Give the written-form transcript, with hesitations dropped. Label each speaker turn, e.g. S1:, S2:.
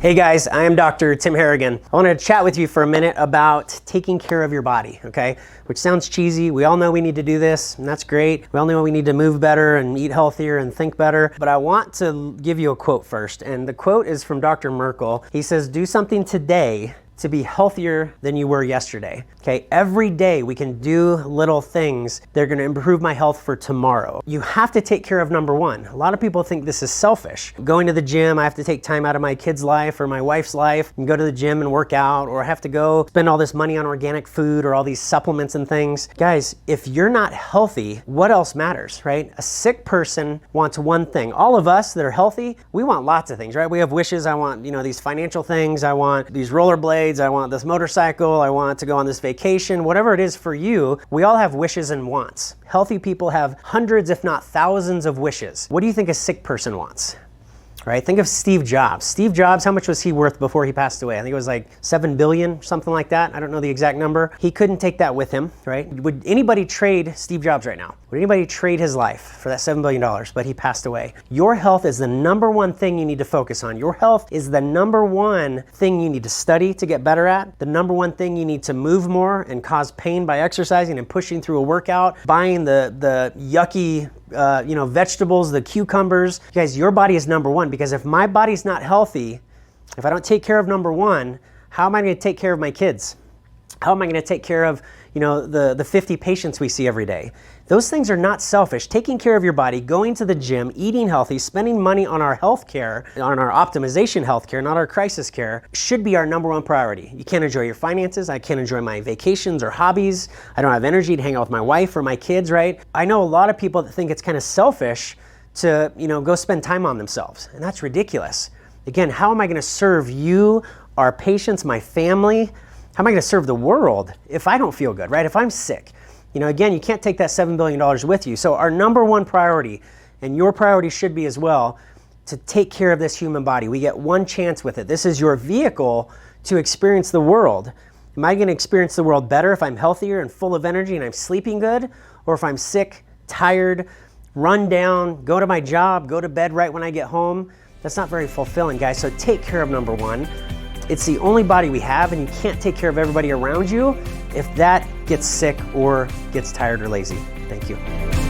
S1: Hey guys, I am Dr. Tim Harrigan. I want to chat with you for a minute about taking care of your body, okay? Which sounds cheesy. We all know we need to do this, and that's great. We all know we need to move better and eat healthier and think better. But I want to give you a quote first, and the quote is from Dr. Merkel. He says, "Do something today to be healthier than you were yesterday." Okay, every day we can do little things that are going to improve my health for tomorrow. You have to take care of number one. A lot of people think this is selfish. Going to the gym, I have to take time out of my kid's life or my wife's life and go to the gym and work out, or I have to go spend all this money on organic food or all these supplements and things. Guys, if you're not healthy, what else matters, right? A sick person wants one thing. All of us that are healthy, we want lots of things, right? We have wishes. I want, these financial things. I want these rollerblades. I want this motorcycle, I want to go on this vacation, whatever it is for you, we all have wishes and wants. Healthy people have hundreds, if not thousands of wishes. What do you think a sick person wants? Right? Think of Steve Jobs. Steve Jobs, how much was he worth before he passed away? I think it was like 7 billion, something like that. I don't know the exact number. He couldn't take that with him, right? Would anybody trade Steve Jobs right now? Would anybody trade his life for that $7 billion? But he passed away. Your health is the number one thing you need to focus on. Your health is the number one thing you need to study to get better at. The number one thing you need to move more and cause pain by exercising and pushing through a workout, buying the yucky vegetables, the cucumbers. Guys, your body is number one, because if my body's not healthy, if I don't take care of number one, how am I going to take care of my kids? How am I going to take care of, the 50 patients we see every day? Those things are not selfish. Taking care of your body, going to the gym, eating healthy, spending money on our health care, on our optimization health care, not our crisis care, should be our number one priority. You can't enjoy your finances. I can't enjoy my vacations or hobbies. I don't have energy to hang out with my wife or my kids, right? I know a lot of people that think it's kind of selfish to, go spend time on themselves, and that's ridiculous. Again, how am I going to serve you, our patients, my family? How am I going to serve the world if I don't feel good, right? If I'm sick? Again, you can't take that $7 billion with you. So our number one priority, and your priority should be as well, to take care of this human body. We get one chance with it. This is your vehicle to experience the world. Am I going to experience the world better if I'm healthier and full of energy and I'm sleeping good? Or if I'm sick, tired, run down, go to my job, go to bed right when I get home? That's not very fulfilling, guys. So take care of number one. It's the only body we have, and you can't take care of everybody around you if that gets sick or gets tired or lazy. Thank you.